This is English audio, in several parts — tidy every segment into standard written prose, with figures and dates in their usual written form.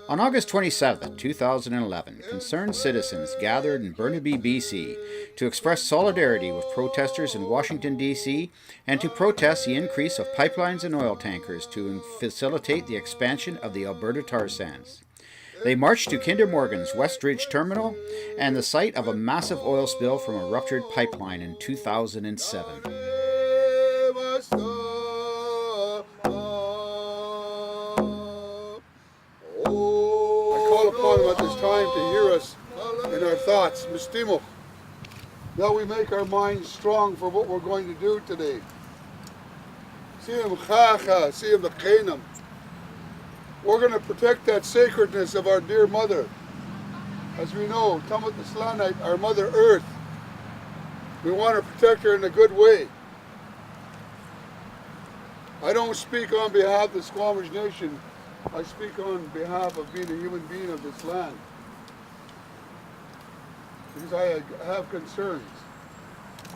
On August 27, 2011, concerned citizens gathered in Burnaby, BC to express solidarity with protesters in Washington, D.C. and to protest the increase of pipelines and oil tankers to facilitate the expansion of the Alberta tar sands. They marched to Kinder Morgan's West Ridge Terminal and the site of a massive oil spill from a ruptured pipeline in 2007. At this time to hear us in our thoughts. Mistimo. Now we make our minds strong for what we're going to do today. We're going to protect that sacredness of our dear mother. As we know, Tamat the Slanite, our Mother Earth. We want to protect her in a good way. I don't speak on behalf of the Squamish Nation. I speak on behalf of being a human being of this land. Because I have concerns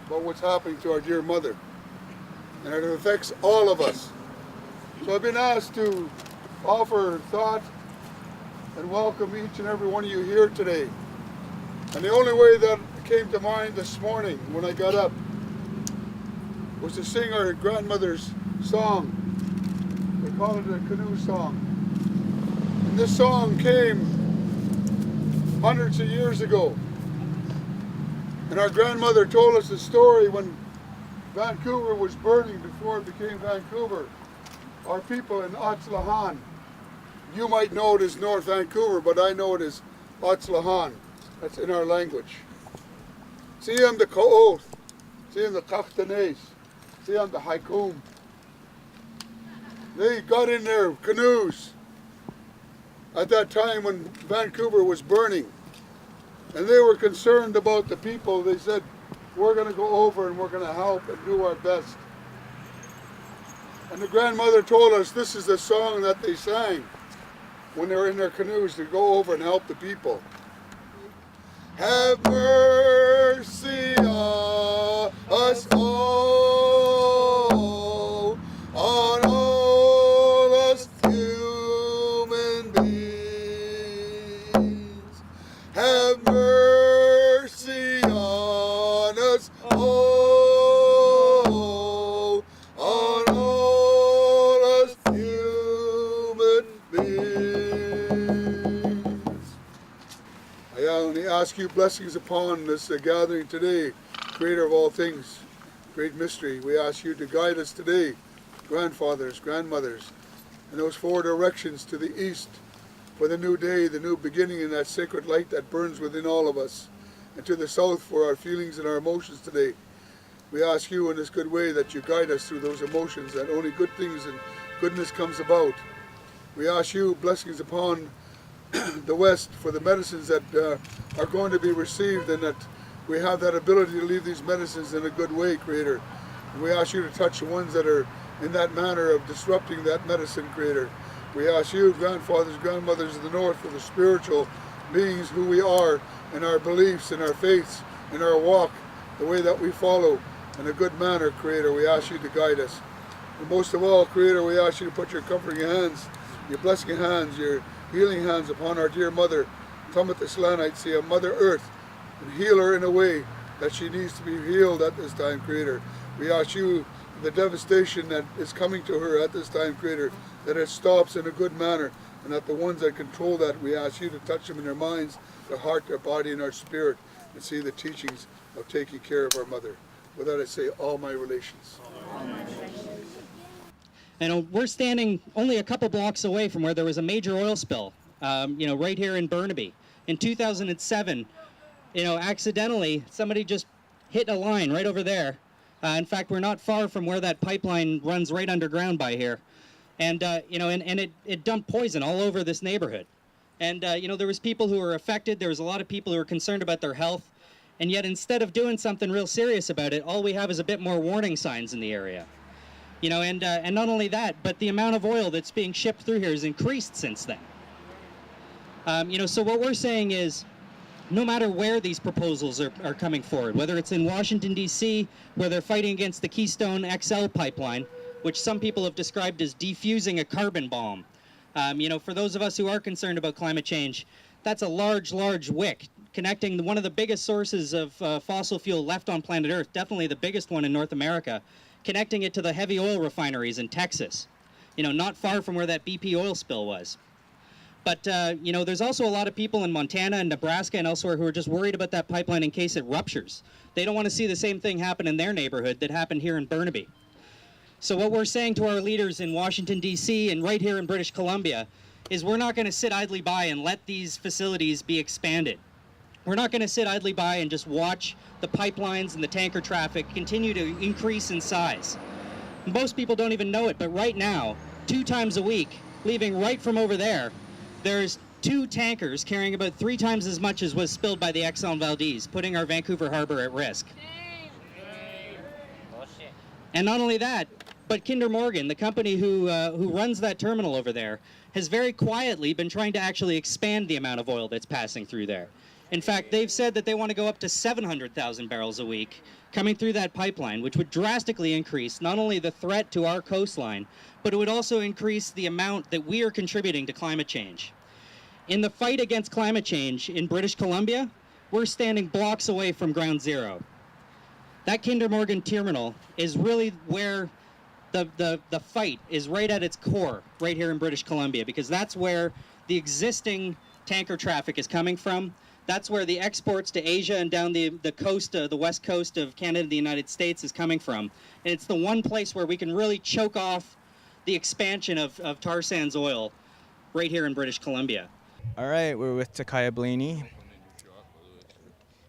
about what's happening to our dear mother. And it affects all of us. So I've been asked to offer thought and welcome each and every one of you here today. And the only way that came to mind this morning when I got up was to sing our grandmother's song. They call it a canoe song. And this song came hundreds of years ago. And our grandmother told us the story when Vancouver was burning before it became Vancouver. Our people in Otsalahan, you might know it as North Vancouver, but I know it as Otsalahan. That's in our language. Siyam the Ka'oth, Siyam the Kachtanes, Siyam the Haikum. They got in their canoes at that time when Vancouver was burning. And they were concerned about the people. They said, we're going to go over and we're going to help and do our best. And the grandmother told us this is the song that they sang when they were in their canoes to go over and help the people. Have mercy on us all, on all us human beings. Have mercy on us all, on all us human beings. I only ask you blessings upon this gathering today, Creator of all things, great mystery. We ask you to guide us today, grandfathers, grandmothers, in those four directions to the east, for the new day, the new beginning, and that sacred light that burns within all of us, and to the south for our feelings and our emotions today. We ask you in this good way that you guide us through those emotions, that only good things and goodness comes about. We ask you blessings upon the west for the medicines that are going to be received, and that we have that ability to leave these medicines in a good way, Creator. And we ask you to touch the ones that are in that manner of disrupting that medicine, Creator. We ask you, grandfathers, grandmothers of the north, for the spiritual beings who we are, in our beliefs, in our faiths, in our walk, the way that we follow, in a good manner, Creator. We ask you to guide us. And most of all, Creator, we ask you to put your comforting hands, your blessing hands, your healing hands upon our dear mother, Tamat the Slanite, see a Mother Earth, and heal her in a way that she needs to be healed at this time, Creator. We ask you the devastation that is coming to her at this time, Creator, that it stops in a good manner, and that the ones that control that, we ask you to touch them in their minds, their heart, their body, and our spirit, and see the teachings of taking care of our mother. With that I say, all my relations. And we're standing only a couple blocks away from where there was a major oil spill, right here in Burnaby. In 2007, accidentally, somebody just hit a line right over there. In fact, we're not far from where that pipeline runs right underground by here. And, it dumped poison all over this neighborhood. And, there was people who were affected. There was a lot of people who were concerned about their health. And yet, instead of doing something real serious about it, all we have is a bit more warning signs in the area. And not only that, but the amount of oil that's being shipped through here has increased since then. So what we're saying is, no matter where these proposals are coming forward, whether it's in Washington, D.C., where they're fighting against the Keystone XL pipeline, which some people have described as defusing a carbon bomb, For those of us who are concerned about climate change, that's a large wick connecting one of the biggest sources of fossil fuel left on planet Earth, definitely the biggest one in North America, connecting it to the heavy oil refineries in Texas, not far from where that BP oil spill was. But, there's also a lot of people in Montana and Nebraska and elsewhere who are just worried about that pipeline in case it ruptures. They don't want to see the same thing happen in their neighborhood that happened here in Burnaby. So what we're saying to our leaders in Washington, D.C. and right here in British Columbia is we're not going to sit idly by and let these facilities be expanded. We're not going to sit idly by and just watch the pipelines and the tanker traffic continue to increase in size. Most people don't even know it, but right now, 2 times a week, leaving right from over there, there's 2 tankers carrying about 3 times as much as was spilled by the Exxon Valdez, putting our Vancouver harbor at risk. And not only that, but Kinder Morgan, the company who runs that terminal over there, has very quietly been trying to actually expand the amount of oil that's passing through there. In fact, they've said that they want to go up to 700,000 barrels a week coming through that pipeline, which would drastically increase not only the threat to our coastline, but it would also increase the amount that we are contributing to climate change. In the fight against climate change in British Columbia, we're standing blocks away from ground zero. That Kinder Morgan terminal is really where the fight is, right at its core, right here in British Columbia, because that's where the existing tanker traffic is coming from. That's where the exports to Asia and down the coast, the west coast of Canada and the United States is coming from. And it's the one place where we can really choke off the expansion of tar sands oil right here in British Columbia. All right, we're with Takaya Blaney.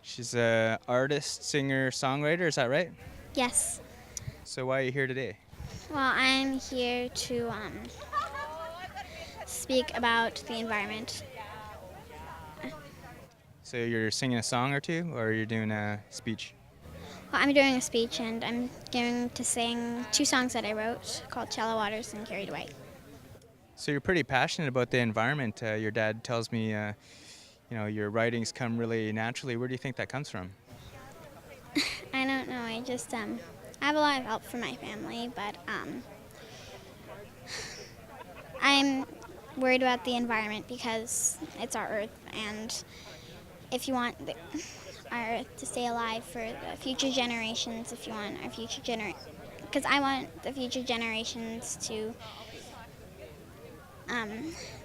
She's an artist, singer, songwriter, is that right? Yes. So why are you here today? Well, I'm here to speak about the environment. So you're singing a song or two, or you're doing a speech? Well, I'm doing a speech, and I'm going to sing 2 songs that I wrote called Shallow Waters and Carried Away. So you're pretty passionate about the environment. Your dad tells me, your writings come really naturally. Where do you think that comes from? I don't know. I just I have a lot of help from my family, but I'm worried about the environment because it's our Earth, and if you want our Earth to stay alive for the future generations, if you want our future because I want the future generations to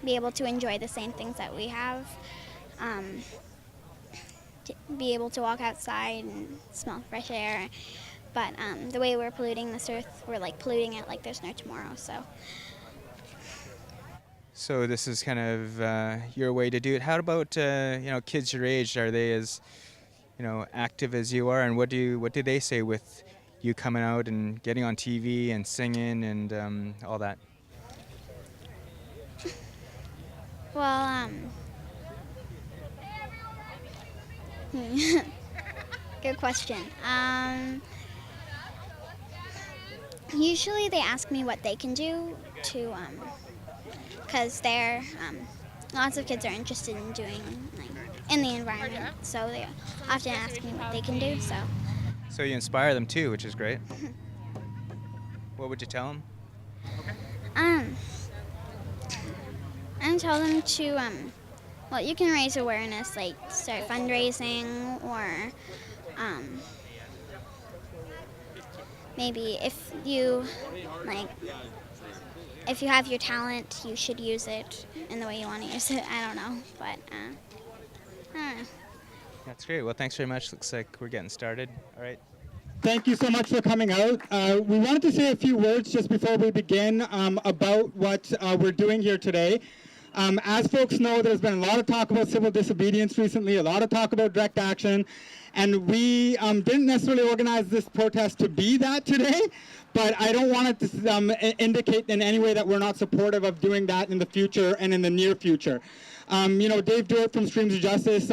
be able to enjoy the same things that we have, to be able to walk outside and smell fresh air. But the way we're polluting this Earth, we're polluting it like there's no tomorrow. So this is kind of your way to do it. How about kids your age? Are they as active as you are? And what do they say with you coming out and getting on TV and singing and all that? Well, good question. Usually they ask me what they can do to, because lots of kids are interested in doing, in the environment, so they often ask me what they can do, so. So you inspire them too, which is great. What would you tell them? I tell them to, you can raise awareness, start fundraising, or maybe if you have your talent, you should use it in the way you want to use it. I don't know, but I don't know. That's great. Well, thanks very much. Looks like we're getting started. All right. Thank you so much for coming out. We wanted to say a few words just before we begin about what we're doing here today. As folks know, there's been a lot of talk about civil disobedience recently, a lot of talk about direct action, and we didn't necessarily organize this protest to be that today, but I don't want it to indicate in any way that we're not supportive of doing that in the future and in the near future. Dave Dewart from Streams of Justice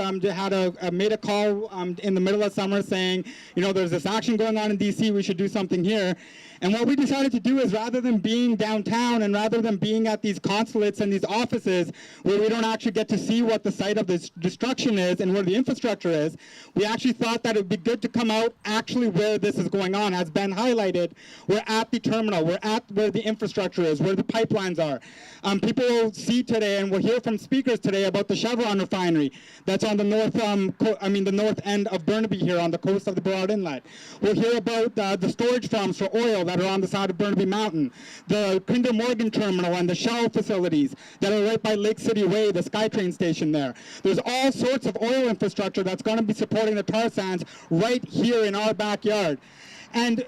made a call in the middle of summer saying, there's this action going on in DC, we should do something here. And what we decided to do is, rather than being downtown and rather than being at these consulates and these offices where we don't actually get to see what the site of this destruction is and where the infrastructure is, we actually thought that it would be good to come out actually where this is going on. As Ben highlighted, we're at the terminal, we're at where the infrastructure is, where the pipelines are. People will see today, and we'll hear from speakers today about the Chevron refinery that's on the the north end of Burnaby here on the coast of the Burrard Inlet. We'll hear about the storage farms for oil that are on the side of Burnaby Mountain, the Kinder Morgan terminal and the Shell facilities that are right by Lake City Way, the SkyTrain station there. There's all sorts of oil infrastructure that's going to be supporting the tar sands right here in our backyard. And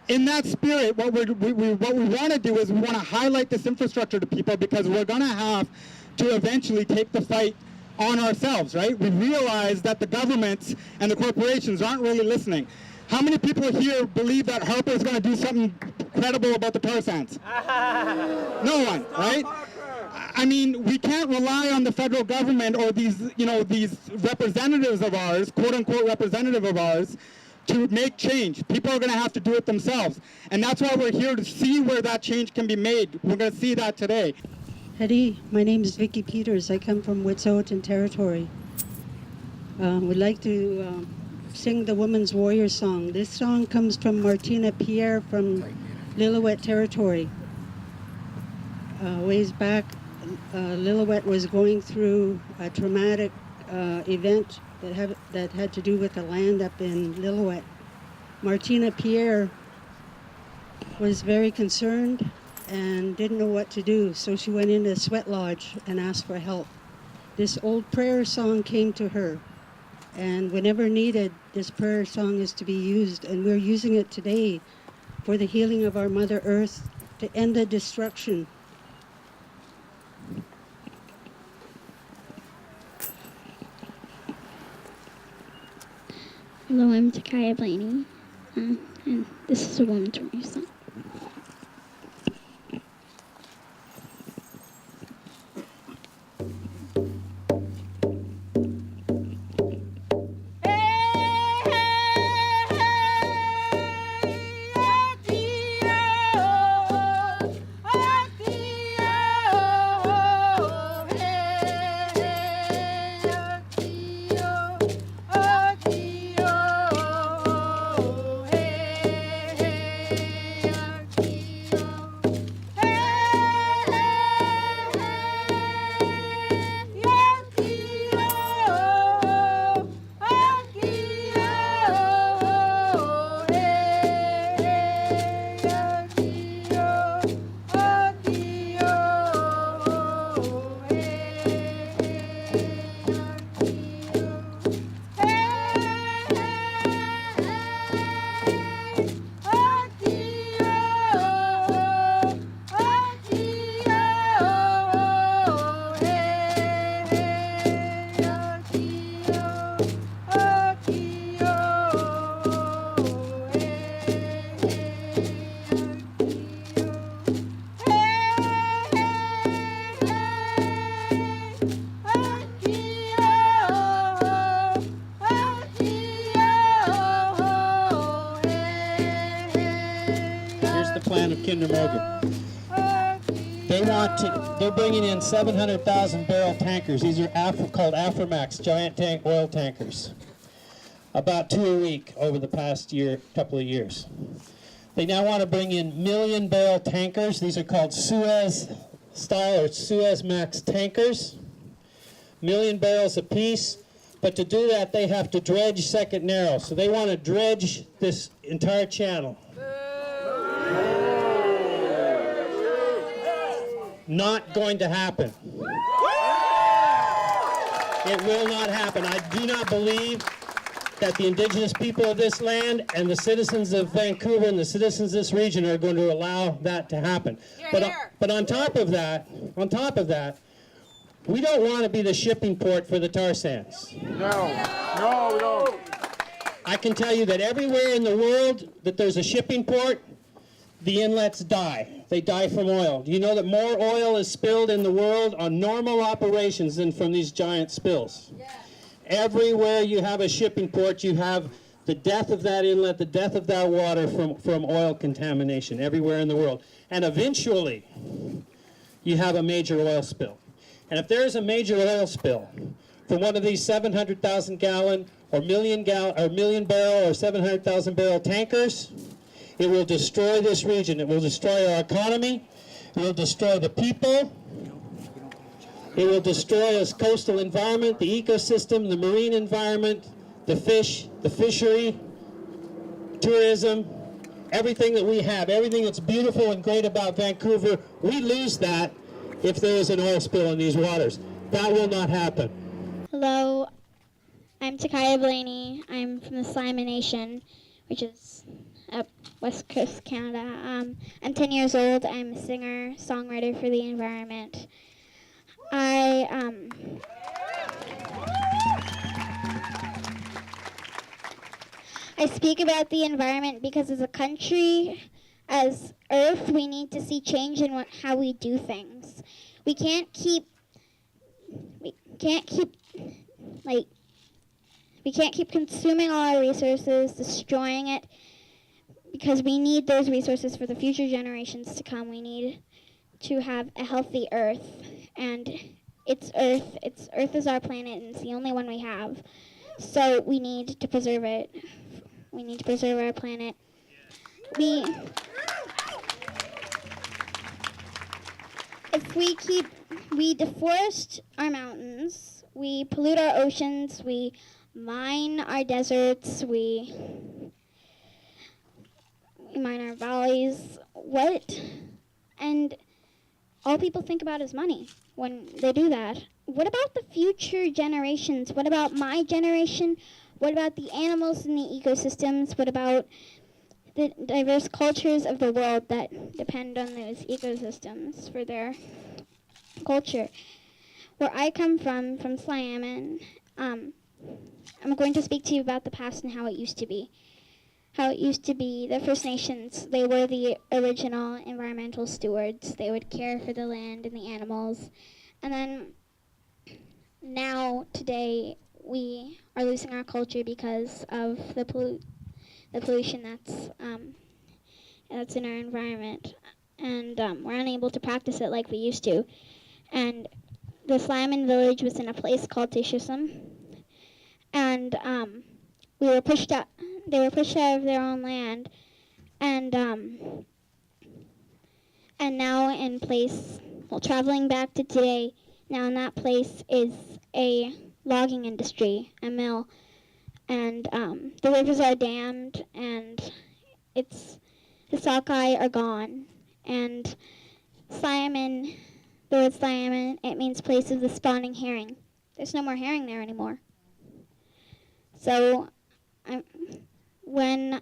in that spirit, what we want to do is we want to highlight this infrastructure to people, because we're going to have to eventually take the fight on ourselves, right? We realize that the governments and the corporations aren't really listening. How many people here believe that Harper is going to do something credible about the tar sands? No one, right? I mean, we can't rely on the federal government or these representatives of ours, quote-unquote representative of ours, to make change. People are going to have to do it themselves. And that's why we're here, to see where that change can be made. We're going to see that today. Howdy, my name is Vicki Peters. I come from Wet'suwet'en Territory. Would like to sing the Women's Warrior song. This song comes from Martina Pierre from Lillooet Territory. Ways back, Lillooet was going through a traumatic event that had to do with the land up in Lillooet. Martina Pierre was very concerned and didn't know what to do, so she went into a sweat lodge and asked for help. This old prayer song came to her, and whenever needed, this prayer song is to be used, and we're using it today for the healing of our Mother Earth, to end the destruction. Hello, I'm Takaya Blaney, and this is a Women's Warrior song. Kinder Morgan. They're bringing in 700,000 barrel tankers. These are called Aframax, giant tank oil tankers. About 2 a week over the past couple of years. They now want to bring in million barrel tankers. These are called Suez style or Suezmax tankers. 1,000,000 barrels apiece. But to do that, they have to dredge Second Narrow. So they want to dredge this entire channel. Not going to happen. It will not happen. I do not believe that the indigenous people of this land and the citizens of Vancouver and the citizens of this region are going to allow that to happen. But on top of that, we don't want to be the shipping port for the tar sands. No. I can tell you that everywhere in the world that there's a shipping port, the inlets die. They die from oil. Do you know that more oil is spilled in the world on normal operations than from these giant spills? Yeah. Everywhere you have a shipping port, you have the death of that inlet, the death of that water from oil contamination everywhere in the world. And eventually, you have a major oil spill. And if there is a major oil spill from one of these 700,000 gallon or million barrel or 700,000 barrel tankers, it will destroy this region. It will destroy our economy. It will destroy the people. It will destroy this coastal environment, the ecosystem, the marine environment, the fish, the fishery, tourism, everything that we have, everything that's beautiful and great about Vancouver. We lose that if there is an oil spill in these waters. That will not happen. Hello, I'm Takaya Blaney. I'm from the Simon Nation, which is up West Coast, Canada. I'm 10 years old. I'm a singer, songwriter for the environment. I speak about the environment because as a country, as Earth, we need to see change in how we do things. We can't keep consuming all our resources, destroying it, because we need those resources for the future generations to come. We need to have a healthy Earth, and it's Earth. Earth is our planet, and it's the only one we have. So we need to preserve it. We need to preserve our planet. We deforest our mountains, we pollute our oceans, we mine our deserts, we mine our valleys. And all people think about is money when they do that. What about the future generations? What about my generation? What about the animals in the ecosystems? What about the diverse cultures of the world that depend on those ecosystems for their culture? Where I come from Sliammon, I'm going to speak to you about the past and how it used to be. How it used to be, the First Nations, they were the original environmental stewards. They would care for the land and the animals. And then now, today, we are losing our culture because of the pollution that's in our environment, and we're unable to practice it like we used to. And the Sliammon village was in a place called Tishisum, and we were pushed out. They were pushed out of their own land, and now in place, well, traveling back to today, now in that place is a logging industry, a mill, and the rivers are dammed, and the sockeye are gone, and Sliammon, the word Sliammon, it means place of the spawning herring. There's no more herring there anymore. So, when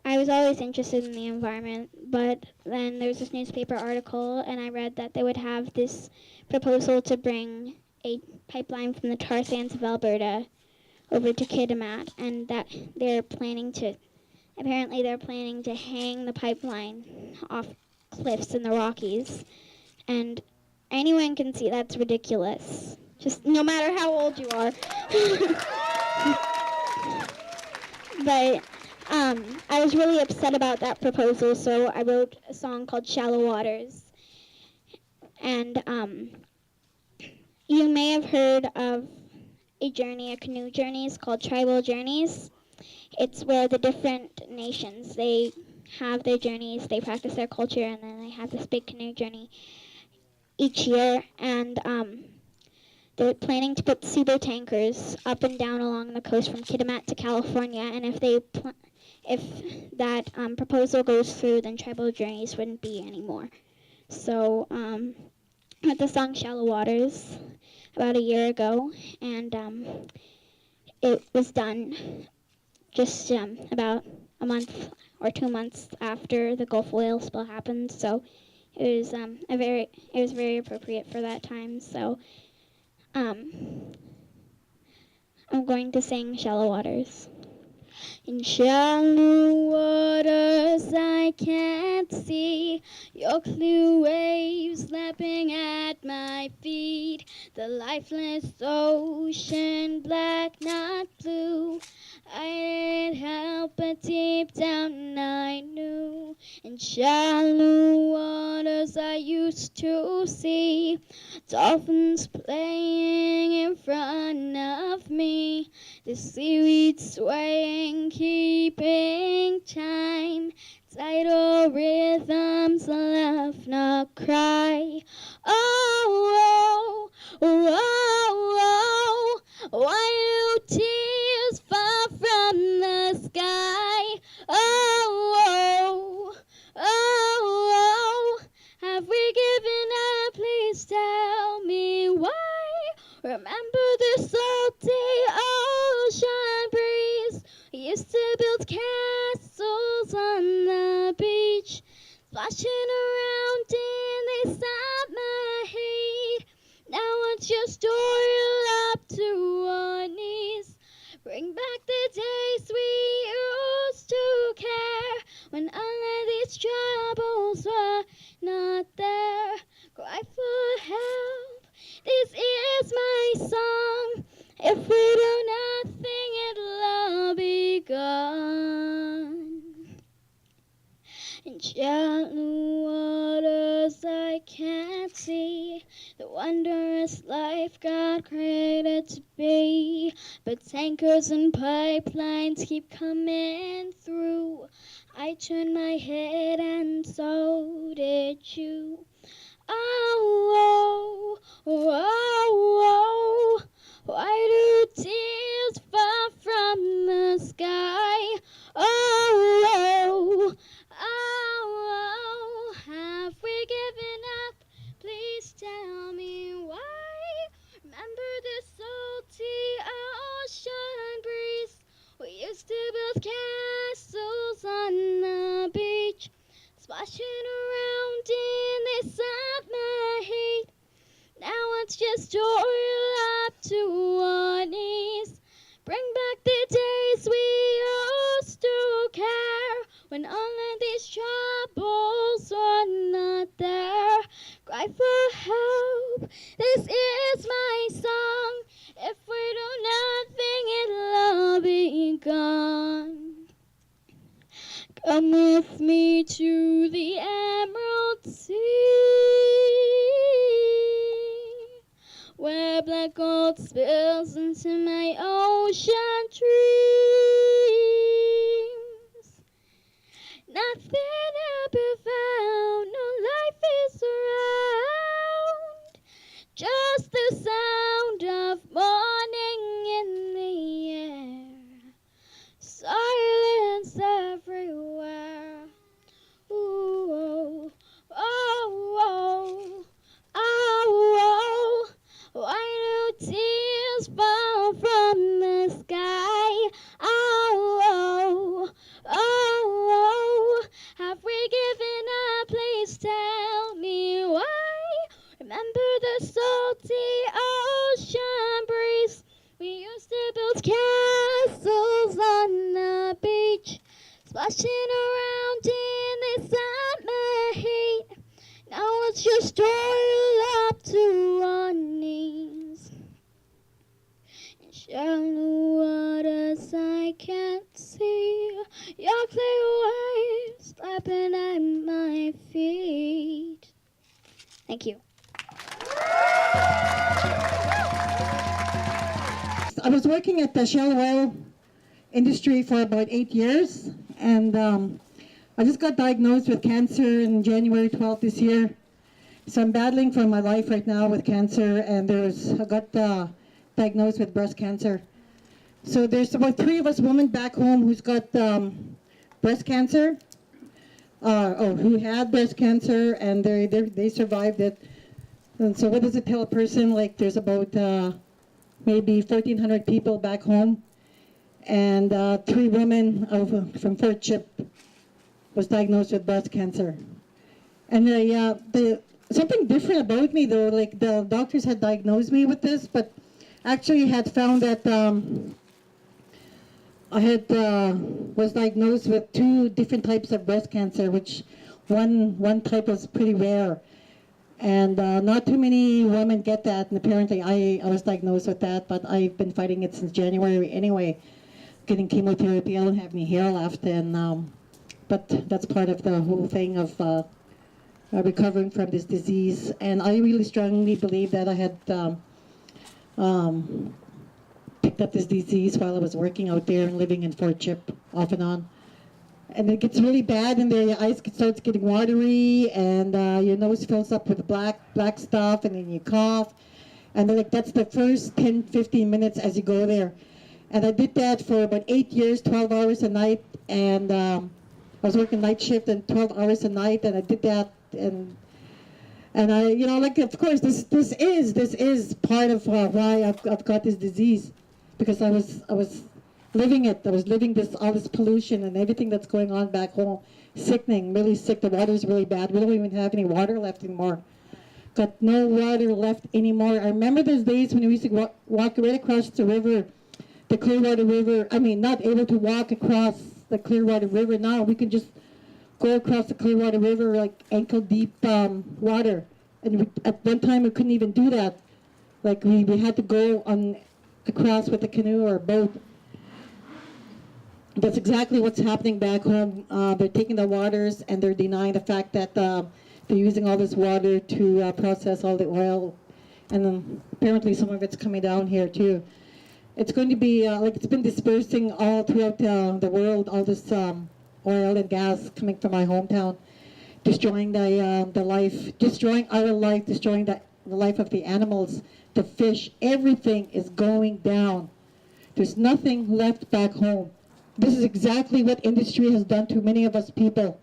I was always interested in the environment, but then there was this newspaper article, and I read that they would have this proposal to bring a pipeline from the tar sands of Alberta over to Kitimat, and that they're planning to hang the pipeline off cliffs in the Rockies. And anyone can see that's ridiculous, just no matter how old you are. But I was really upset about that proposal, so I wrote a song called Shallow Waters. And you may have heard of a canoe journey. It's called Tribal Journeys. It's where the different nations, they have their journeys, they practice their culture, and then they have this big canoe journey each year. And they're planning to put super tankers up and down along the coast from Kitimat to California. And if that proposal goes through, then Tribal Journeys wouldn't be anymore. So I had the song Shallow Waters about a year ago, and it was done just about a month or 2 months after the Gulf oil spill happened. So it was very appropriate for that time. So I'm going to sing Shallow Waters. In shallow waters I can't see. Your clear waves lapping at my feet. The lifeless ocean, black, not blue. I didn't help but deep down I knew. In shallow waters I used to see dolphins playing in front of me. The seaweed swaying, keeping time. Tidal rhythms, laugh, not cry. Oh, oh, oh, oh, why do tears fall from the sky? Oh, oh, oh, oh, have we given up? Please tell me why. Remember the salty ocean breeze. We used to build castles on the beach, splashing around in the summer heat. Now it's just oil up to our knees. Bring back the days we used to care, when all of these troubles were not there. Cry for help, this is my song. If we do nothing, it'll all be gone. In shallow waters I can't see the wondrous life God created to be. But tankers and pipelines keep coming through. I turned my head and so did you. Oh, oh, oh, oh, why do tears fall from the sky? Oh, oh, oh, have we given up? Please tell me why. Remember the salty ocean breeze. We used to build castles on the beach, splashing around in the summer heat. Now it's just oil up to our knees. Bring back the days we used to care, when all of these troubles are not there. Cry for help, this is my song. If we do nothing, it'll all be gone. Come with me to the Emerald Sea, where black gold spills into my ocean dreams. Nothing ever found, no life is around, just the sound of morning in the air, silence everywhere. Ooh, oh, oh, oh, oh, oh, why do tears fall from the sky? Oh, oh, oh, oh, have we given up? Please tell me why. Remember the salty ocean breeze. We used to build castles on the beach, splashing around in the summer heat. Now it's just oil up to our knees. In shallow waters I can't see your clear waves lapping at my feet. Thank you. I was working at the Shell oil industry for about 8 years, and I just got diagnosed with cancer in January 12th this year. So I'm battling for my life right now with cancer, and I got diagnosed with breast cancer. So there's about 3 of us women back home who's got breast cancer, who had breast cancer, and they survived it. And so what does it tell a person? Like, there's about maybe 1,400 people back home, and 3 women from Fort Chip was diagnosed with breast cancer. And something different about me though, like the doctors had diagnosed me with this, but actually had found that I had was diagnosed with 2 different types of breast cancer, which one type was pretty rare, and not too many women get that. And apparently, I was diagnosed with that, but I've been fighting it since January anyway, getting chemotherapy. I don't have any hair left, and but that's part of the whole thing of recovering from this disease. And I really strongly believe that I had picked up this disease while I was working out there and living in Fort Chip off and on. And it gets really bad, and the eyes starts getting watery, and your nose fills up with black stuff, and then you cough. And then, like, that's the first 10, 15 minutes as you go there. And I did that for about 8 years, 12 hours a night, and I was working night shift and 12 hours a night, and I did that, and I, you know, like, of course, this is part of why I've got this disease, because I was living it. I was living all this pollution and everything that's going on back home. Sickening, really sick. The water's really bad. We don't even have any water left anymore. Got no water left anymore. I remember those days when we used to walk right across the river, the Clearwater River. I mean, not able to walk across the Clearwater River. Now we can just go across the Clearwater River like ankle deep water. And at one time we couldn't even do that. Like we had to go across with a canoe or a boat. That's exactly what's happening back home. They're taking the waters and they're denying the fact that they're using all this water to process all the oil. And then apparently some of it's coming down here too. It's going to be, like it's been dispersing all throughout the world, all this oil and gas coming from my hometown, destroying the life, destroying our life, destroying the life of the animals, the fish. Everything is going down. There's nothing left back home. This is exactly what industry has done to many of us people.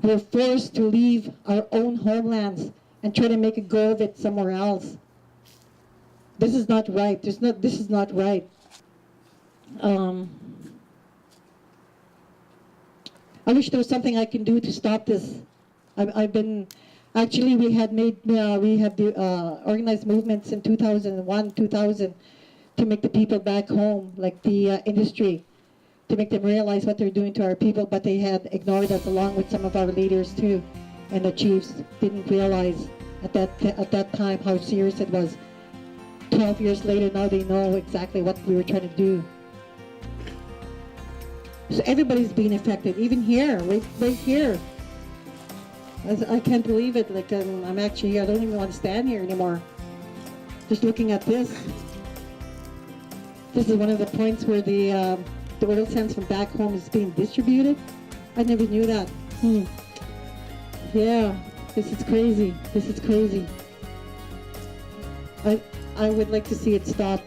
We're forced to leave our own homelands and try to make a go of it somewhere else. This is not right. This is not right. I wish there was something I can do to stop this. I've been, actually we had organized movements in 2001, 2000, to make the people back home, like the industry, to make them realize what they're doing to our people, but they had ignored us along with some of our leaders too, and the chiefs didn't realize at that time how serious it was. 12 years later, now they know exactly what we were trying to do. So everybody's being affected, even here, right here. I can't believe it. Like I'm actually here. I don't even want to stand here anymore. Just looking at this. This is one of the points where the oil sands from back home is being distributed. I never knew that. Yeah, this is crazy. This is crazy. I would like to see it stop.